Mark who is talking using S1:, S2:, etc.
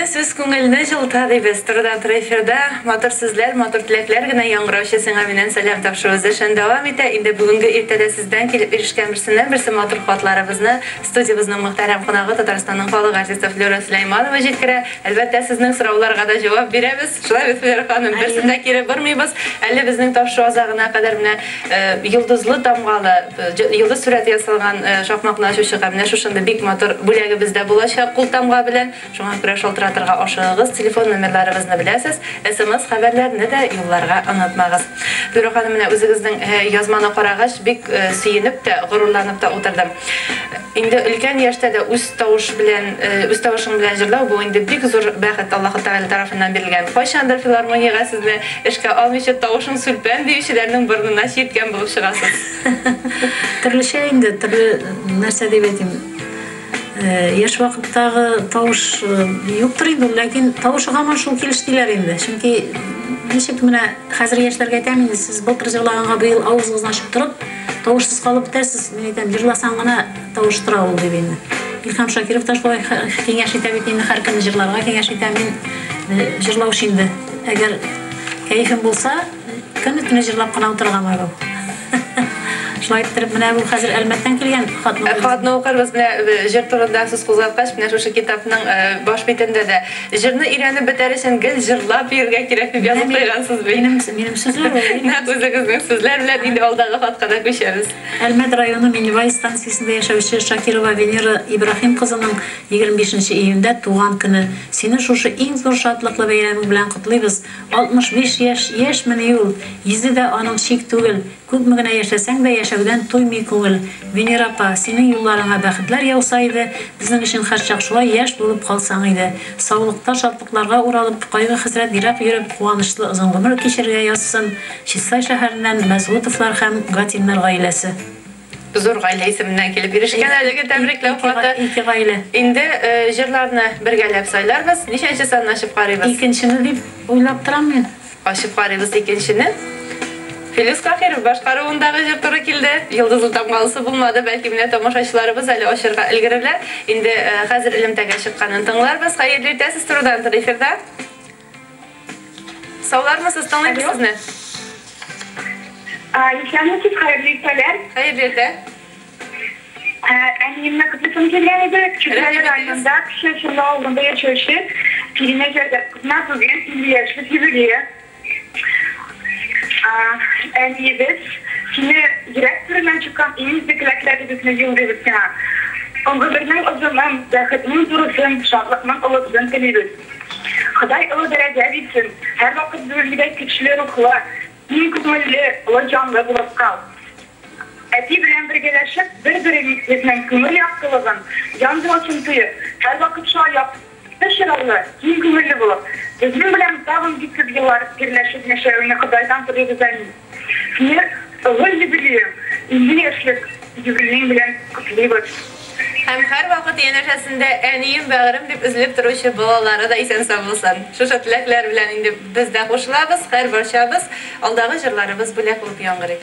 S1: Söz көңіліне жылыта дейбіз. Тұрыдан тұр эфирда мотор сөзлер, мотор тілеклер гіне яңғыраушы сыңа менен сәлем тапшырызы шын давам еті. Инде бүгінгі ертеде сізден келіп ерішкен бірсі мотор қуатларыбызны студиябызның мұқтарам қонағы Татарстанның халық артисті Флюра Сулейманова жеткірі. Әлбәттә сіздің сұрауларға да жауап береміз. Шылай Флюра ханым, бірсінде кері бұрмейбіз. Әлі біздің тапшыру азағына қадар міне йылдызлы дамғалы, йылдыз сүрәт ясалған шақмақна шушыға міне шушынды бик мотор бүләгі бізде болашақ құл тамға білен. Шуңа күрә шалтыратырга ашыгыз, телефон номерларыбызны беләсез, SMS хәбәрләрне дә юлларга онытмагыз. Флюра ханым, менә үзегезнең язманы карагач бик сөенеп тә, горурланып та утырдым. Инде өлкән яшьтә дә үз тавышың белән җырлау бу инде бик зур бәхет Аллаһ Тәгалә тарафыннан бирелгән. Кайчандыр филармониягә сезне эшкә алмыйча тавышың сүлпән диючеләрнең борынына җиткән булып чыгасыз.
S2: Төрлечә инде, төрле нәрсә дип әйтим. Яш вакыттагы тавыш юктыр инде, ләкин тавышы гаман шул килештиләр инде. Чөнки ничек менә хәзер яшьләргә әйтәм инде, сез былтыр җырлаганга быел авызыгызны ачып торып, тавышсыз калып бетәсез. Мин әйтәм, җырласаң гына тавыш тора ул дип инде. Илһам Шакиров та шулай киңәш итә бит инде, һәр көнне җырларга киңәш итә. Мин җырлаучы инде. Әгәр кәефем булса, көнне җырлап кына утырырга майлау. Шулай иттереп менә бу хәзер Әлмәттән килгән хатны.
S1: Хатны укырбыз, менә җыр турында сүз кузгаткач, менә шушы китапның баш битендә дә җырны өйрәнеп бетәр өчен гел җырлап йөрергә кирәк дип язып куйгансыз бит.
S2: Минем сүзләр ул.
S1: Үзегезнең сүзләр белән инде алдагы хатка да күчәбез.
S2: Әлмәт районы Миневай станциясында яшәүче Шакирова Венера Ибрахим кызының 25 июньдә туган көне. Сине шушы иң зур шатлыклы бәйрәмең белән котлыйбыз. 65 яшьмени ул. Йөзе дә аның чик түгел. Күпме генә яшәсәң дә яшәүдән туймый күңел. Венера апа, синең юлларыңа бәхетләр яуса иде, безнең өчен һәрчак шулай яшь булып калсаң иде. Саулыкта, шатлыкларга уралып, кайгы хәсрәт ерак йөреп, куанычлы озын гомер кичерергә язсын. Чистай шәһәреннән Мәзгутовлар һәм Гатиннар гаиләсе.
S1: Зур гаилә исеменнән килеп ирешкән әлеге тәбрикләү хаты.
S2: Ике гаилә.
S1: Инде җырларны бергәләп сайларбыз. Ничәнче санны ачып карыйбыз?
S2: Икенчене дип уйлап торам мин.
S1: Ачып карыйбыз икенчене. Фелис Кахиров башкаруындагы җыр туры килде. Йылдызлы тамгалысы булмады, бәлки менә тамашачыларыбыз әле ашырга өлгерәләр. Инде хәзер элемтәгә чыкканын тыңларбыз. Хәерле итәсез турыдан тур эфирда. Саулармысыз, тыңлыйбыз сезне.
S3: Исәнмесез, хәерле итәләр.
S1: Хәерле итә.
S3: Әниемне көтүм килгән иде. Чүләләр районында кеше шунда авылында яшәүче Пиренә җирдә кызна бүген 50 яшьлек юбилей. Әниебез, сине директорынан чыккан иң изгелекләребезне җыелдырып кына. Гомернең озынын, бәхетнең зурысын, шатлыкның олысын телибез. Ходай олы дәрәҗә бирсен. Һәр вакыт бүлгедә көчле рухлы, иң күңелле, олы җанлы булып кал. Әти белән бергәләшеп, бер-беребезнең күңел яктылыгын, җан дулкын тоеп, һәр вакыт шулай яктырырлы, иң күңелле булып. Безнең белән тагын бик күп еллар берләшеп яшәүне Худайдан телибез әни. Сине олы юбилеең, 50 яшьлек юбилеең белән котлыйбыз.
S1: Һәм һәр вакыт янәшәсендә әнием бәгырем дип үзелеп торучы балалары да исән-сау булсын. Шушы теләкләр белән инде без дә кушылабыз, һәр барчабыз алдагы җырларыбыз бүләк булып яңгырый.